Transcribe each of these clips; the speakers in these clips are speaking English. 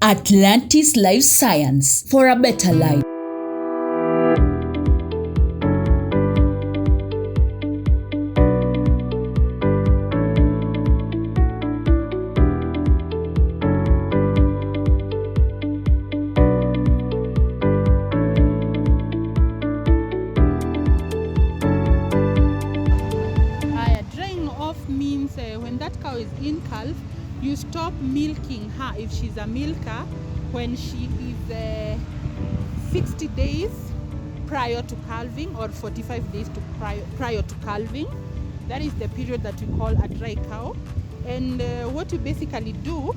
Atlantis Life Science for a better life. Drying off means when that cow is in calf, you stop milking her if she's a milker when she is 60 days prior to calving or 45 days prior to calving. That is the period that we call a dry cow. And what you basically do,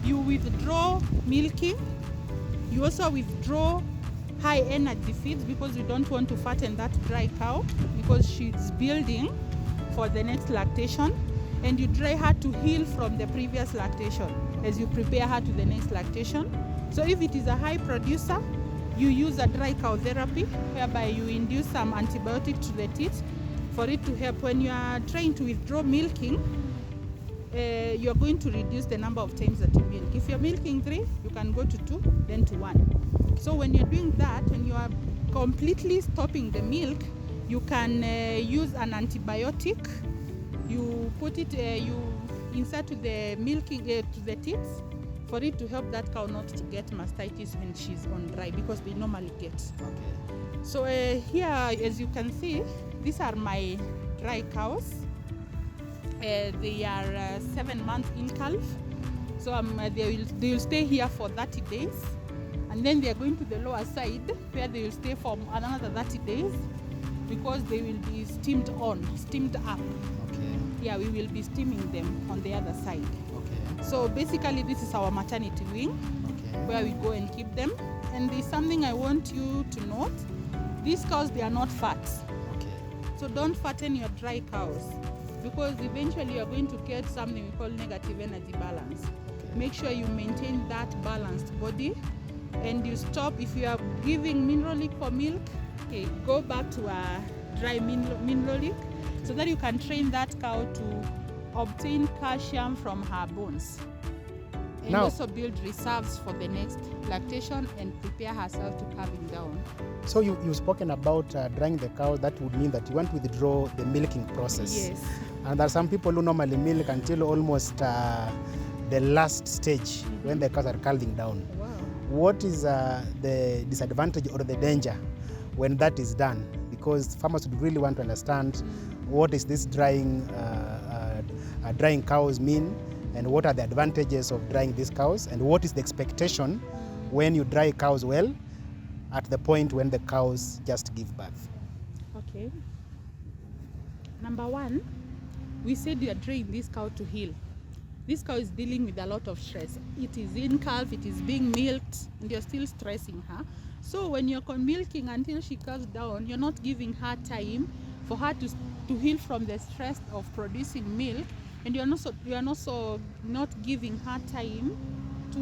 you withdraw milking. You also withdraw high energy feeds because we don't want to fatten that dry cow because she's building for the next lactation, and you dry her to heal from the previous lactation as you prepare her to the next lactation. So if it is a high producer, you use a dry cow therapy whereby you induce some antibiotic to the teat for it to help. When you are trying to withdraw milking, you are going to reduce the number of times that you milk. If you're milking 3, you can go to 2, then to 1. So when you're doing that, when you are completely stopping the milk, you can use an antibiotic. You put it, you insert to the milking to the teats for it to help that cow not to get mastitis when she's on dry, because they normally get. Okay. So here, as you can see, these are my dry cows. They are 7 months in calf. So they will stay here for 30 days, and then they are going to the lower side where they will stay for another 30 days. Because they will be steamed up. Okay. Yeah, we will be steaming them on the other side. Okay. So basically this is our maternity wing, Okay. where we go and keep them. And there's something I want you to note. These cows, they are not fat. Okay. So don't fatten your dry cows, because eventually you're going to get something we call negative energy balance. Okay. Make sure you maintain that balanced body, and you stop. If you are giving mineralic for milk, okay, go back to a dry mineralic so that you can train that cow to obtain calcium from her bones, and now, also build reserves for the next lactation and prepare herself to calving down. So you've spoken about drying the cow. That would mean that you want to withdraw the milking process. Yes. And there are some people who normally milk until almost the last stage when the cows are calving down. Wow. What is the disadvantage or the danger when that is done? Because farmers would really want to understand what is this drying cows mean, and what are the advantages of drying these cows, and what is the expectation when you dry cows well at the point when the cows just give birth. Okay. Number 1, we said you are drying this cow to heal. This cow is dealing with a lot of stress. It is in calf, it is being milked, and you're still stressing her. So when you're milking until she calves down, you're not giving her time for her to heal from the stress of producing milk, and you're also not giving her time to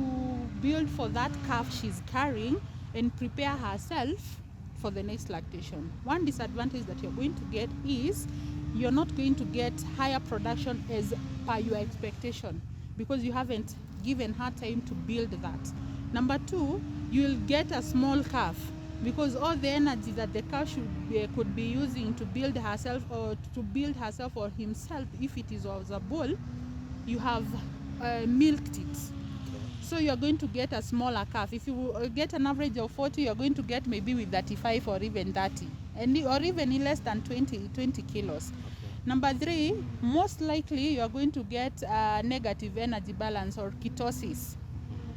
build for that calf she's carrying and prepare herself for the next lactation. One disadvantage that you're going to get is you're not going to get higher production as per your expectation, because you haven't given her time to build that. Number 2, you'll get a small calf, because all the energy that the cow could be using to build herself or himself, if it was a bull, you have milked it. So you're going to get a smaller calf. If you get an average of 40, you're going to get maybe with 35 or even 30, or even less than 20 kilos. Okay. Number 3, most likely you're going to get negative energy balance or ketosis.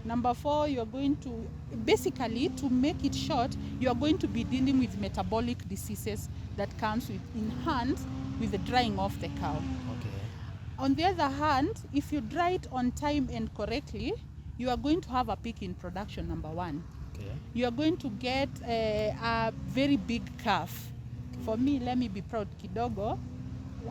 Number 4, you're going to, basically, to make it short, you're going to be dealing with metabolic diseases that comes in hand with the drying of the cow. Okay. On the other hand, if you dry it on time and correctly, you are going to have a peak in production, number 1. Okay. You are going to get a very big calf. For me, let me be proud, kidogo.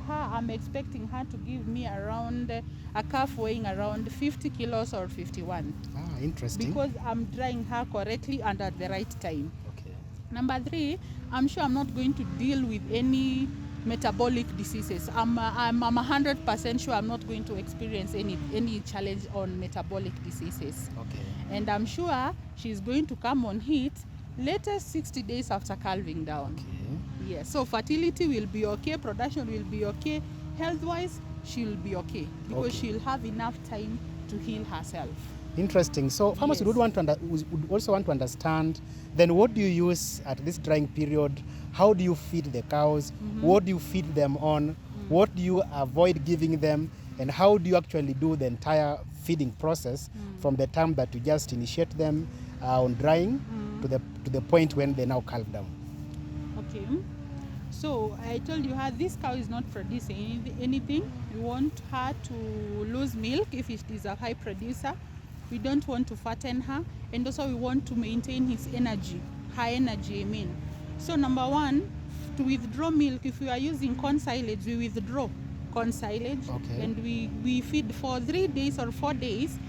I'm expecting her to give me around a calf weighing around 50 kilos or 51. Ah, interesting. Because I'm drying her correctly and at the right time. Okay. Number 3, I'm sure I'm not going to deal with any metabolic diseases. I'm 100% sure I'm not going to experience any challenge on metabolic diseases. Okay. And I'm sure she's going to come on heat latest 60 days after calving down. Okay. Yes, so fertility will be okay, production will be okay, health-wise she'll be okay because Okay. she'll have enough time to heal herself. Interesting. So farmers Yes. would also want to understand, then what do you use at this drying period? How do you feed the cows? What do you feed them on? What do you avoid giving them? And how do you actually do the entire feeding process from the time that you just initiate them on drying to the point when they now calve down? Okay. So I told you her this cow is not producing anything. We want her to lose milk if it is a high producer. We don't want to fatten her, and also we want to maintain his energy, high energy, I mean. So number one, to withdraw milk, if we are using corn silage, we withdraw corn silage, Okay. and we feed for 3 days or 4 days,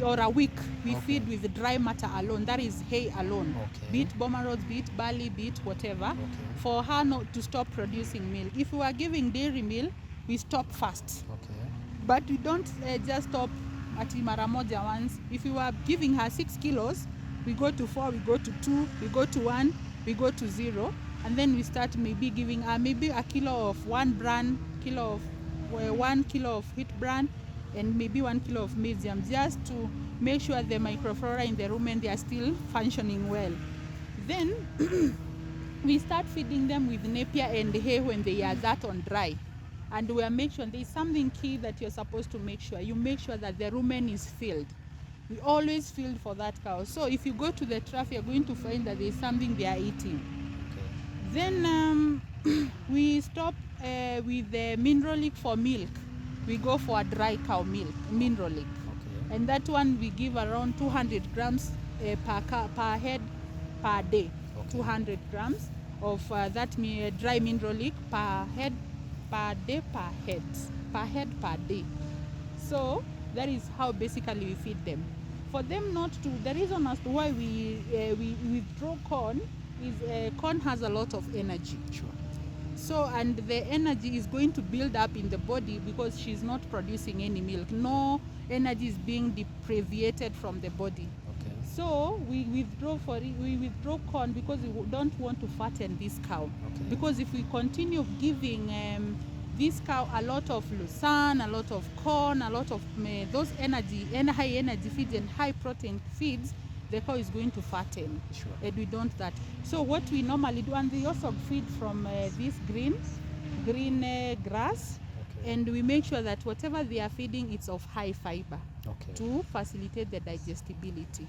or a week, we Okay. feed with dry matter alone, that is hay alone. Okay. Be it bomber rods, be it barley, be it whatever, Okay. for her not to stop producing milk. If we are giving dairy milk, we stop fast. Okay. But we don't just stop at mara moja once. If we were giving her 6 kilos, we go to 4, we go to 2, we go to 1, we go to 0, and then we start maybe giving her maybe a kilo of 1 bran, 1 kilo of wheat bran, and maybe 1 kilo of medium, just to make sure the microflora in the rumen, they are still functioning well. Then we start feeding them with napier and hay when they are that on dry. And we are make sure there is something key that you're supposed to make sure. You make sure that the rumen is filled. We always fill for that cow. So if you go to the trough, you're going to find that there is something they are eating. Okay. Then we stop with the mineralic for milk. We go for a dry cow milk, mineralic. Okay. And that one we give around 200 grams per head per day. Okay. 200 grams of that dry mineralic per head per day per day. So that is how basically we feed them. For them not to, the reason as to why we withdraw corn is corn has a lot of energy. Sure. So, and the energy is going to build up in the body because she's not producing any milk. No energy is being deprivated from the body. Okay. So we withdraw corn because we don't want to fatten this cow. Okay. Because if we continue giving this cow a lot of lucerne, a lot of corn, a lot of those high energy feeds and high protein feeds, the cow is going to fatten. Sure. And we don't that. So what we normally do, and we also feed from this green grass, Okay. and we make sure that whatever they are feeding, it's of high fiber Okay. to facilitate the digestibility.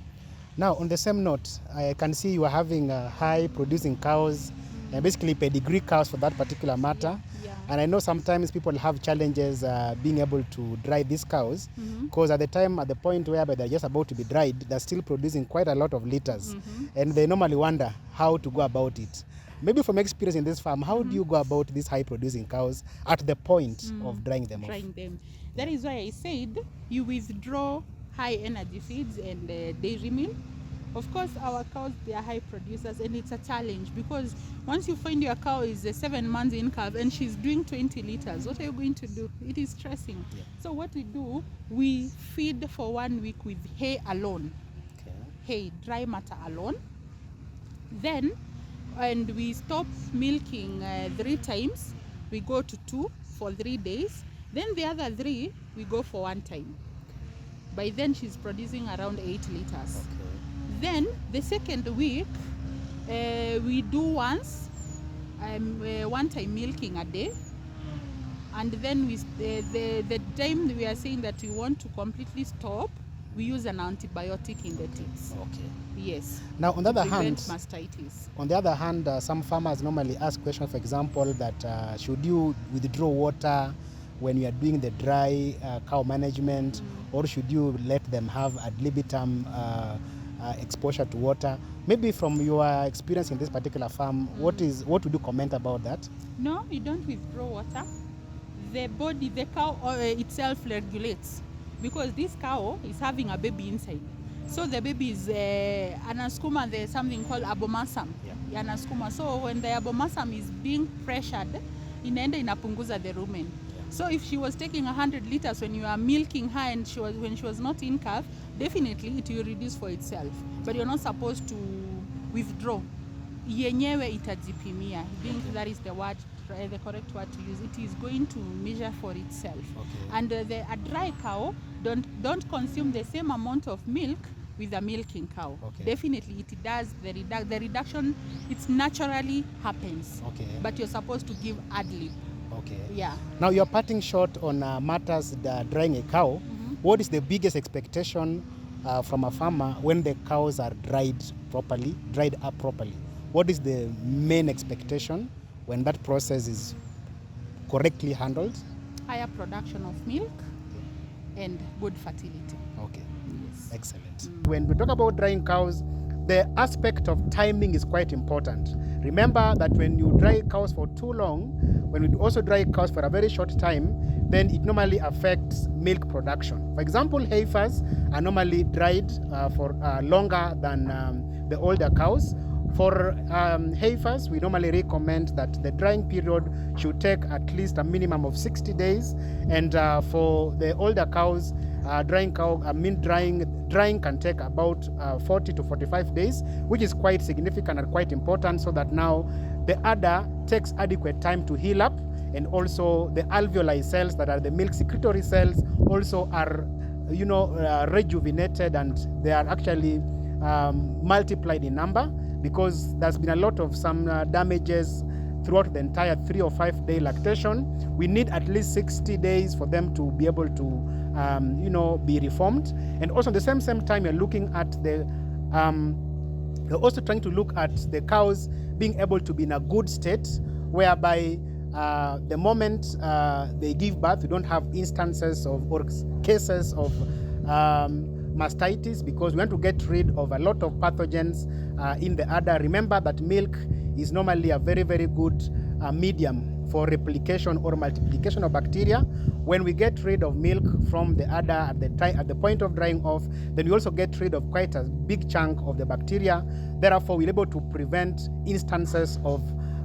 Now, on the same note, I can see you are having high producing cows, and basically pedigree cows for that particular matter. Yeah. And I know sometimes people have challenges being able to dry these cows because at the point where they're just about to be dried, they're still producing quite a lot of liters. And they normally wonder how to go about it. Maybe from experience in this farm, how do you go about these high producing cows at the point of drying them off? Drying them. That is why I said you withdraw high energy feeds and dairy milk. Of course, our cows, they are high producers, and it's a challenge because once you find your cow is 7 months in calf and she's doing 20 liters, what are you going to do? It is stressing. Yeah. So what we do, we feed for 1 week with hay alone, Okay. hay, dry matter alone. Then, and we stop milking 3 times. We go to 2 for 3 days. Then the other 3, we go for 1 time. By then, she's producing around 8 liters. Okay. Then the second week, we do once, 1 time milking a day. And then the time we are saying that we want to completely stop, we use an antibiotic in the ticks. Okay. Yes. Now, on the To other hand, prevent mastitis. On the other hand, some farmers normally ask questions, for example, that should you withdraw water when you are doing the dry cow management, or should you let them have ad libitum exposure to water? Maybe from your experience in this particular farm, what would you comment about that? No, you don't withdraw water. The body, the cow itself regulates, because this cow is having a baby inside. So the baby is anaskuma, there's something called abomasum. Yeah. Anaskuma. So when the abomasum is being pressured, inaenda inapunguza the rumen. Yeah. So if she was taking 100 liters when you are milking her and when she was not in calf, definitely it will reduce for itself. But you're not supposed to withdraw. Yenyewe itajipimia. I think that is the correct word to use. It is going to measure for itself. Okay. And a dry cow don't consume the same amount of milk with a milking cow. Okay. Definitely it does the reduction. It naturally happens. Okay. But you're supposed to give ad lib. Okay. Yeah. Now you're parting short on matters drying a cow. What is the biggest expectation from a farmer when the cows are dried up properly? What is the main expectation when that process is correctly handled? Higher production of milk and good fertility. Okay. Yes. Excellent. When we talk about drying cows, the aspect of timing is quite important. Remember that when you dry cows for too long, when we also dry cows for a very short time, then it normally affects milk production. For example, heifers are normally dried for longer than the older cows. For heifers, we normally recommend that the drying period should take at least a minimum of 60 days. And for the older cows, drying can take about 40 to 45 days, which is quite significant and quite important, so that now the udder takes adequate time to heal up, and also the alveoli cells, that are the milk secretory cells, also are rejuvenated, and they are actually multiplied in number, because there's been a lot of some damages throughout the entire 3 or 5 day lactation. We need at least 60 days for them to be able to be reformed. And also at the same time, you're looking at you're also trying to look at the cows being able to be in a good state, whereby the moment they give birth, we don't have instances or cases of mastitis, because we want to get rid of a lot of pathogens in the udder. Remember that milk is normally a very, very good medium for replication or multiplication of bacteria. When we get rid of milk from the udder at the point of drying off, then we also get rid of quite a big chunk of the bacteria. Therefore, we're able to prevent instances of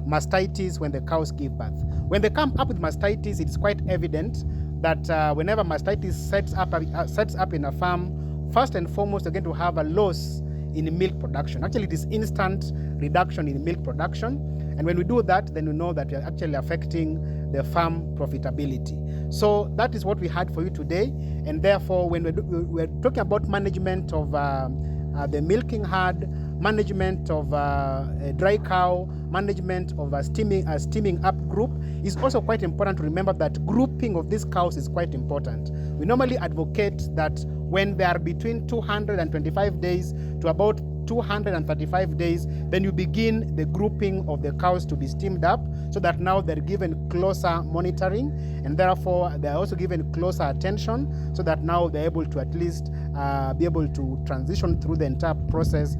mastitis when the cows give birth. When they come up with mastitis, it's quite evident that whenever mastitis sets up in a farm, first and foremost, they're going to have a loss in milk production. Actually, it is instant reduction in milk production. And when we do that, then we know that we are actually affecting the farm profitability. So that is what we had for you today. And therefore, when we're talking about management of the milking herd, management of a dry cow, management of a steaming up group, is also quite important to remember that grouping of these cows is quite important. We normally advocate that when they are between 225 days to about 235 days, then you begin the grouping of the cows to be steamed up, so that now they're given closer monitoring, and therefore they're also given closer attention, so that now they're able to at least be able to transition through the entire process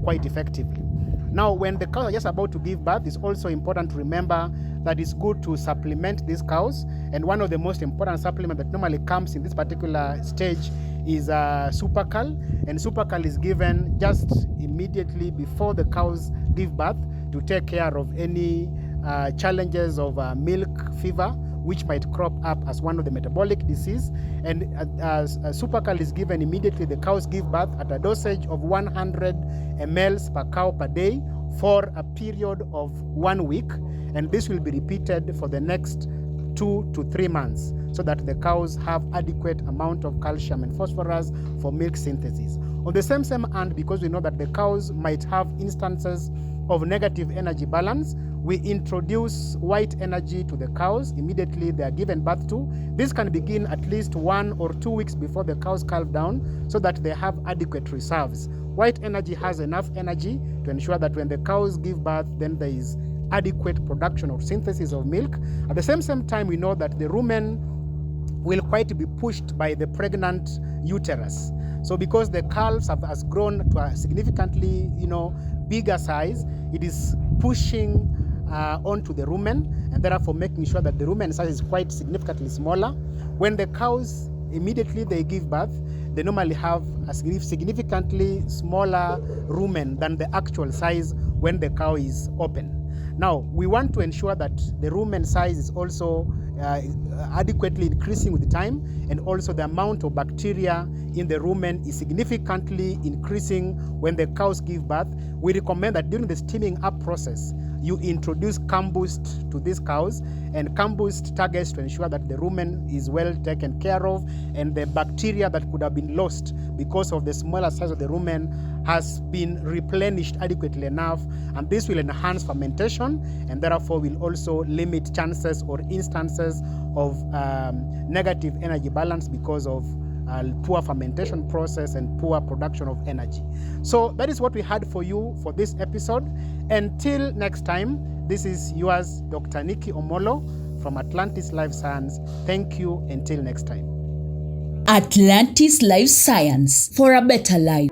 quite effectively. Now, when the cows are just about to give birth, it's also important to remember that it's good to supplement these cows. And one of the most important supplements that normally comes in this particular stage is Supercal. And Supercal is given just immediately before the cows give birth to take care of any challenges of milk fever, which might crop up as one of the metabolic disease. And Supercal is given immediately the cows give birth at a dosage of 100 ml per cow per day for a period of 1 week. And this will be repeated for the next 2 to 3 months, so that the cows have adequate amount of calcium and phosphorus for milk synthesis. On the same hand, because we know that the cows might have instances of negative energy balance, we introduce white energy to the cows immediately they are given birth to. This can begin at least 1 or 2 weeks before the cows calve down, so that they have adequate reserves. White energy has enough energy to ensure that when the cows give birth, then there is adequate production or synthesis of milk. At the same time, we know that the rumen will quite be pushed by the pregnant uterus. So because the calves has grown to a significantly bigger size, it is pushing onto the rumen, and therefore making sure that the rumen size is quite significantly smaller. When the cows immediately they give birth, they normally have a significantly smaller rumen than the actual size when the cow is open. Now, we want to ensure that the rumen size is also adequately increasing with time, and also the amount of bacteria in the rumen is significantly increasing when the cows give birth. We recommend that during the steaming up process, you introduce CAMBoost to these cows, and CAMBoost targets to ensure that the rumen is well taken care of, and the bacteria that could have been lost because of the smaller size of the rumen has been replenished adequately enough, and this will enhance fermentation and therefore will also limit chances or instances of negative energy balance because of poor fermentation process and poor production of energy. So that is what we had for you for this episode. Until next time, this is yours, Dr. Nikki Omolo from Atlantis Life Science. Thank you. Until next time. Atlantis Life Science for a better life.